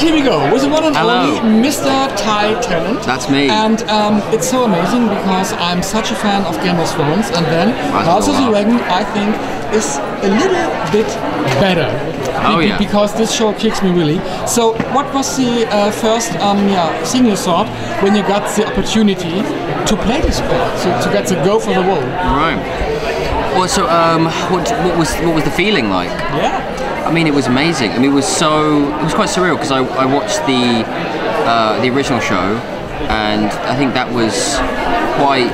And here we go, with the one and Hello. only Mr. Tennant. That's me. And it's so amazing because I'm such a fan of Game of Thrones, and then House of the Dragon, I think, is a little bit better. Oh yeah. Because this show kicks me really. So what was the first thing you thought when you got the opportunity to play this part, to get the go for the role? Right. Well, so what was the feeling like? Yeah. I mean, it was amazing. I mean, it was quite surreal because I watched the original show, and I think that was quite,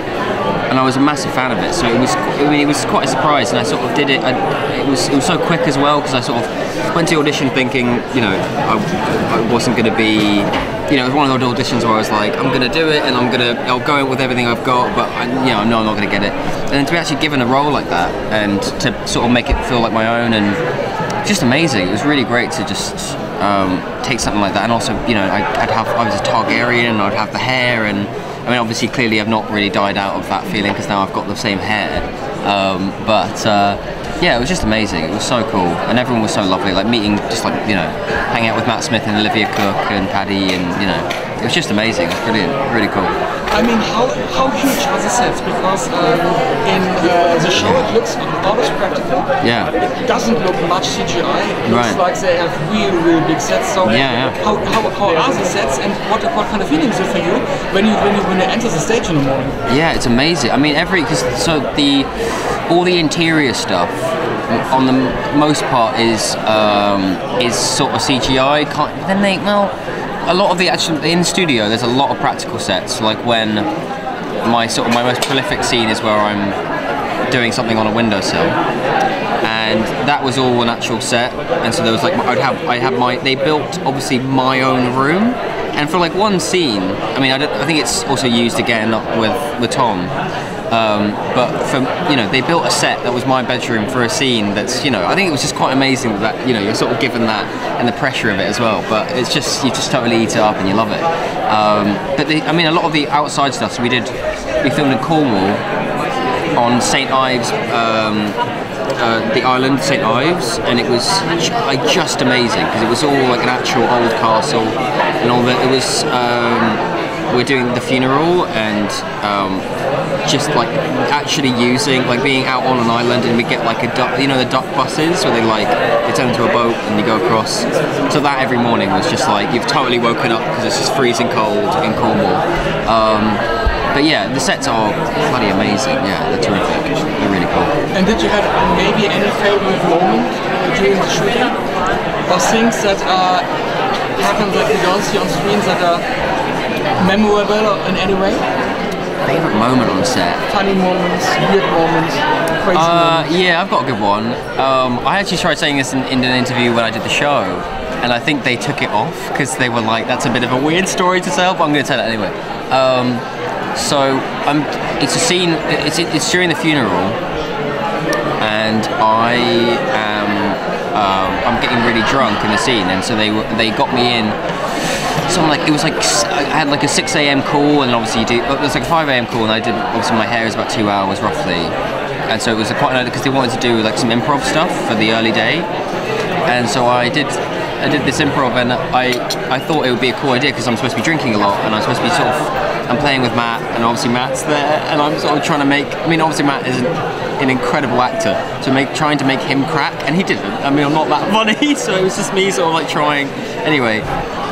and I was a massive fan of it. So it was quite a surprise, and I sort of did it. It was so quick as well because I sort of went to the audition thinking, you know, I wasn't going to be. You know, it was one of those auditions where I was like, I'm gonna do it, and I'll go in with everything I've got, but I know I'm not gonna get it. And then to be actually given a role like that, and to sort of make it feel like my own, and just amazing. It was really great to just take something like that, and also, you know, I was a Targaryen, and I'd have the hair, and I mean, obviously, clearly, I've not really died out of that feeling because now I've got the same hair. Yeah, it was just amazing. It was so cool, and everyone was so lovely. Like meeting, just like, you know, hanging out with Matt Smith and Olivia Cook and Paddy, and you know, it was just amazing. It was brilliant, really cool. I mean, how huge are the sets? Because in the show it looks almost practical. Yeah. It doesn't look much CGI. It looks like they have really big sets. So how are the sets, and what kind of feelings are for you when you enter the stage in the morning? Yeah, it's amazing. I mean, all the interior stuff on the most part is sort of CGI. Then a lot of the actual in the studio, there's a lot of practical sets. Like when my most prolific scene is where I'm doing something on a windowsill, and that was all an actual set. And so there was like they built obviously my own room, and for like one scene, I mean, I think it's also used again with Tom. But for, you know, they built a set that was my bedroom for a scene that's, you know, I think it was just quite amazing that, you know, you're sort of given that and the pressure of it as well, but it's just, you just totally eat it up and you love it. But I mean, a lot of the outside stuff, so we filmed in Cornwall on St. Ives, the island St. Ives, and it was like just amazing because it was all like an actual old castle and all that. It was, we're doing the funeral and just like actually being out on an island, and we get like a duck, you know, the duck buses where they turn into a boat and you go across. So that every morning was just like, you've totally woken up because it's just freezing cold in Cornwall. But yeah, the sets are bloody amazing. Yeah, they're terrific. They're really cool. And did you have maybe any favorite moment during the shooting, or things that happen that we don't see on screens that are memorable in any way? Favorite moment on set? Funny moments, weird moments, crazy moments. Yeah, I've got a good one. I actually tried saying this in an interview when I did the show, and I think they took it off because they were like, "That's a bit of a weird story to tell," but I'm going to tell it anyway. It's a scene. It's during the funeral, and I'm getting really drunk in the scene, and so they got me in. So it was like, I had like a 6 AM call, and obviously there's like a 5 AM call, and obviously my hair is about 2 hours roughly, and so it was quite early because they wanted to do like some improv stuff for the early day, and so I did this improv, and I thought it would be a cool idea because I'm supposed to be drinking a lot, and I'm supposed to be I'm playing with Matt, and obviously Matt's there, and I'm sort of trying to obviously Matt is an incredible actor, trying to make him crack, and he didn't. I mean, I'm not that funny, so it was just me sort of like trying. Anyway,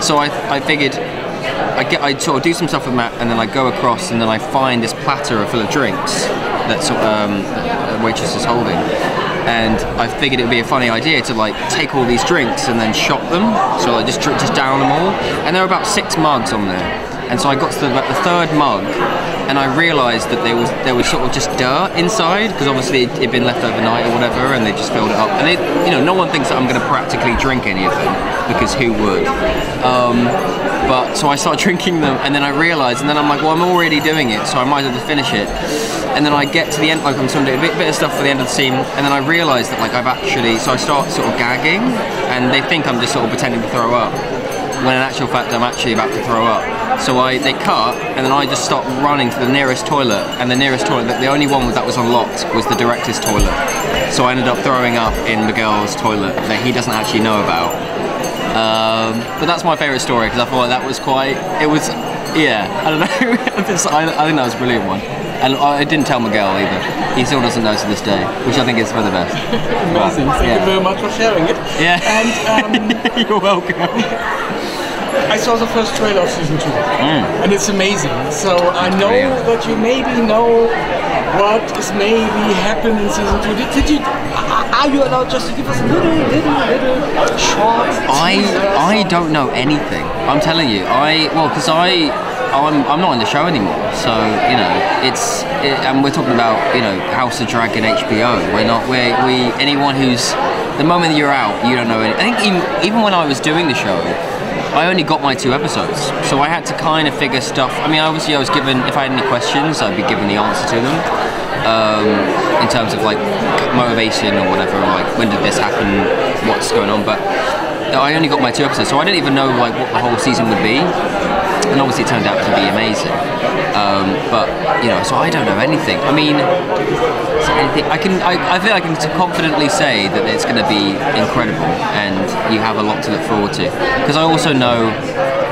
so I figured I'd sort of do some stuff with Matt, and then I go across, and then I find this platter full of drinks that a waitress is holding, and I figured it would be a funny idea to like take all these drinks and then shot them, so like just down them all, and there were about 6 mugs on there. And so I got to the 3rd mug, and I realised that there was sort of just dirt inside, because obviously it'd been left overnight or whatever, and they just filled it up. And you know, no one thinks that I'm going to practically drink any of them, because who would? But so I started drinking them, and then I realised, and then I'm like, well, I'm already doing it, so I might as well just finish it. And then I get to the end, like I'm trying to do a bit of stuff for the end of the scene, and then I realise that like so I start sort of gagging, and they think I'm just sort of pretending to throw up, when in actual fact I'm actually about to throw up. So they cut, and then I just stopped running to the nearest toilet, and the nearest toilet, the only one that was unlocked was the director's toilet. So I ended up throwing up in Miguel's toilet that he doesn't actually know about. But that's my favourite story because I thought that was quite. It was, yeah. I don't know. I think that was a brilliant one. And I didn't tell Miguel either. He still doesn't know to this day, which I think is for the best. Amazing. Thank you very much for sharing it. Yeah. And you're welcome. I saw the first trailer of season 2, and it's amazing. So I know that you maybe know what is maybe happening in season 2. Did you? Are you allowed just to give us a little short? I don't know anything. I'm telling you. Because I'm not in the show anymore. So and we're talking about House of Dragon HBO. Anyone who's the moment that you're out, you don't know anything. I think even when I was doing the show, I only got my 2 episodes, so I had to kind of figure stuff. I mean, obviously I was given, if I had any questions, I'd be given the answer to them, in terms of like motivation or whatever, like when did this happen, what's going on, but I only got my 2 episodes, so I didn't even know like what the whole season would be, and obviously it turned out to be amazing. But so I don't know anything. I mean, I feel I can confidently say that it's going to be incredible, and you have a lot to look forward to. Because I also know,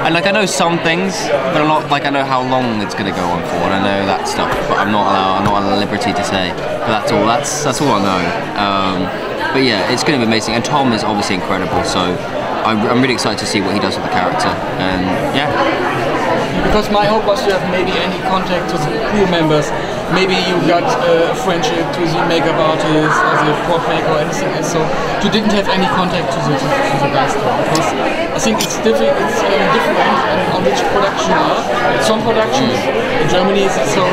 I know some things, but I'm not like I know how long it's going to go on for, and I know that stuff, but I'm not at liberty to say. But that's all I know. But yeah, it's going to be amazing, and Tom is obviously incredible. So I'm really excited to see what he does with the character, and yeah. Because my hope was to have maybe any contact to the crew members. Maybe you got a friendship to the makeup artist or the prop maker or anything else. So you didn't have any contact to the guys there. Because I think it's different on which production you are. Some productions in Germany, so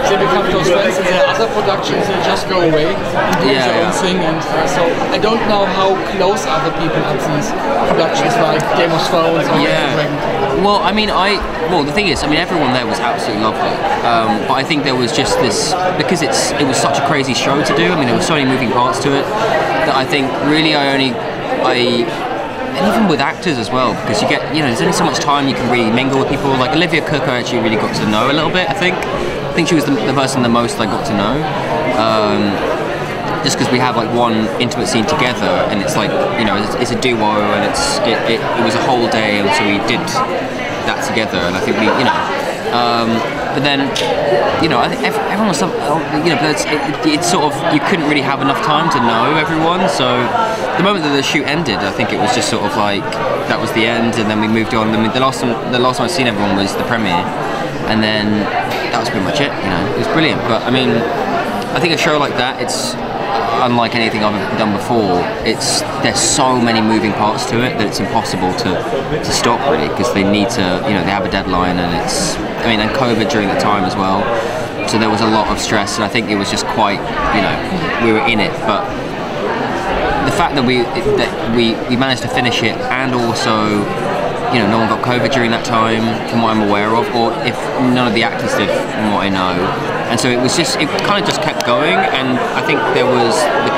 they become close friends, and there are other productions they just go away and do their own thing. And so I don't know how close other people at these productions like Game of Thrones or Well, I mean, the thing is, everyone there was absolutely lovely. But I think there was just this, because it was such a crazy show to do. There were so many moving parts to it that I think really and even with actors as well, because you get, there's only so much time you can really mingle with people. Like Olivia Cook, I actually really got to know a little bit. I think she was the person the most I got to know. Just because we have like one intimate scene together, and it's like it's a duo, and it was a whole day, and so we did that together, and I think we but then I think everyone was but it's sort of, you couldn't really have enough time to know everyone, so the moment that the shoot ended, I think it was just sort of like that was the end, and then we moved on. The last time I'd seen everyone was the premiere, and then that was pretty much it. It was brilliant. But I think a show like that, it's unlike anything I've done before. There's so many moving parts to it that it's impossible to stop really, because they need to, they have a deadline, and and COVID during the time as well, so there was a lot of stress, and I think it was just quite, we were in it. But the fact that we managed to finish it, and also no one got COVID during that time, from what I'm aware of, or if none of the actors did, from what I know. And so it kind of just kept going, and I think the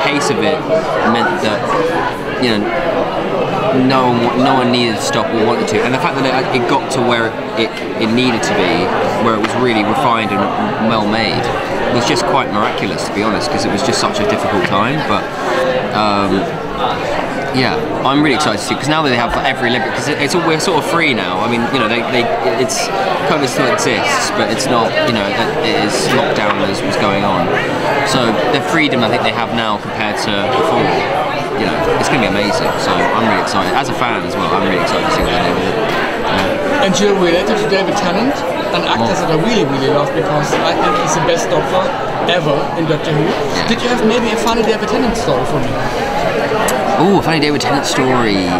pace of it meant that, no one needed to stop or wanted to. And the fact that it got to where it needed to be, where it was really refined and well made, was just quite miraculous, to be honest, because it was just such a difficult time. But yeah, I'm really excited to see, because now that they have every limit, because we're sort of free now. It's COVID still exists, but it's not, it is lockdown as was going on. So the freedom I think they have now compared to before, it's going to be amazing. So I'm really excited. As a fan as well, I'm really excited to see what they do with it. And you're related to David Tennant, an actor that I really, really love, because I think he's the best Doctor ever in Doctor Who. Yeah. Did you have maybe a funny David Tennant story for me? Ooh, a funny David Tennant story.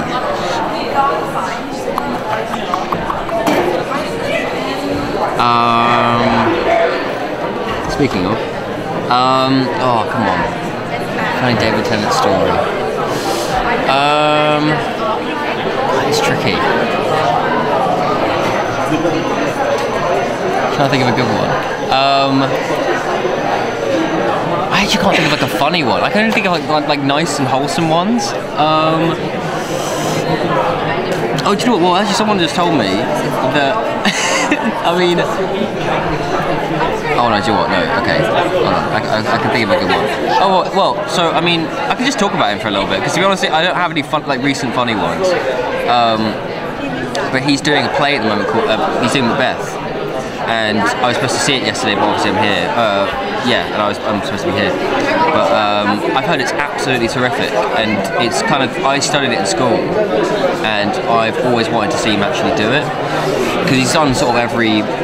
Speaking of, oh come on, funny David Tennant story. It's tricky. Trying to think of a good one. I actually can't think of like a funny one. I can only think of like nice and wholesome ones. Oh, do you know what? Well, actually, someone just told me that. Oh no, do you know what? No, okay. Hold on. I can think of a good one. Oh well. So I can just talk about him for a little bit, because to be honest, I don't have any recent funny ones. but he's doing a play at the moment called he's doing Macbeth, and I was supposed to see it yesterday, but obviously I'm here. Yeah, and I'm supposed to be here. But I've heard it's absolutely terrific, and it's kind of, I studied it in school, and I've always wanted to see him actually do it, because he's done sort of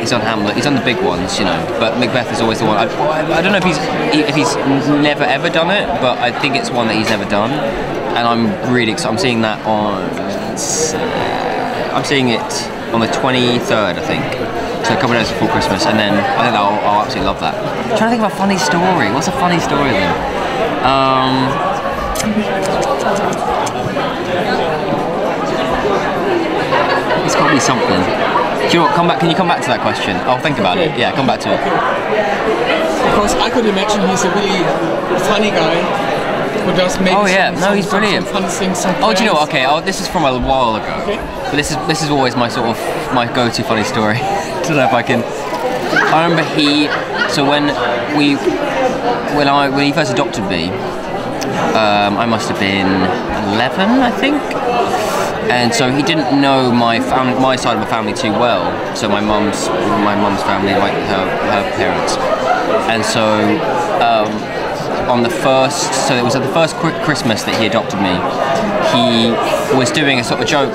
he's done Hamlet, he's done the big ones, you know, but Macbeth is always the one. I don't know if he's never ever done it, but I think it's one that he's never done, and I'm really excited. I'm seeing that I'm seeing it on the 23rd, I think. So a couple of days before Christmas, and then I think I'll absolutely love that. I'm trying to think of a funny story. What's a funny story then? It's got to be something. Do you know what? Can you come back to that question? I'll think about it. Yeah, come back to it. Because I could imagine he's a really funny guy. Who does maybe he's brilliant. Some fun things, some do you know what? Okay, this is from a while ago. Okay. But this is always my sort of my go-to funny story. I don't know if I can. I remember when he first adopted me, I must have been 11, I think. And so he didn't know my side of the family too well. So my mum's family, like her parents, and so. So it was at the first Christmas that he adopted me. He was doing a sort of joke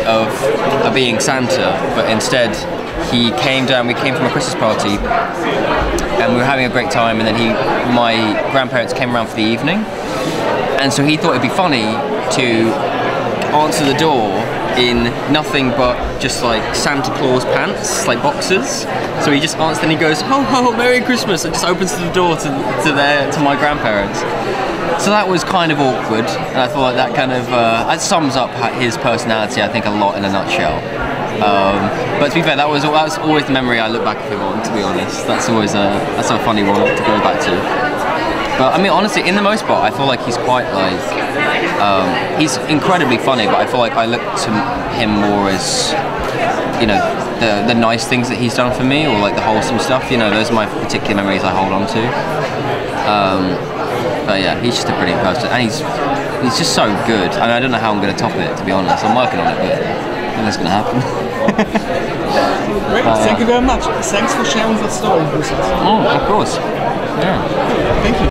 of being Santa, but instead he came down. We came from a Christmas party, and we were having a great time. And then my grandparents came around for the evening, and so he thought it'd be funny to answer the door in nothing but just like Santa Claus pants, like boxers. So he just answers and he goes, "Ho ho, Merry Christmas," and just opens the door to my grandparents. So that was kind of awkward, and I thought that kind of that sums up his personality, I think, a lot in a nutshell. But to be fair, that was always the memory I look back at him on. To be honest, that's always a funny one to go back to. But I mean, honestly, in the most part, I feel like he's quite like he's incredibly funny. But I feel like I look to him more as, you know, the nice things that he's done for me, or like the wholesome stuff. You know, those are my particular memories I hold on to. But yeah, he's just a brilliant person, and he's just so good. And I don't know how I'm going to top it, to be honest. I'm working on it, but I think that's going to happen. Great, thank you very much. Thanks for sharing that story with us. Oh, of course. Yeah. Thank you.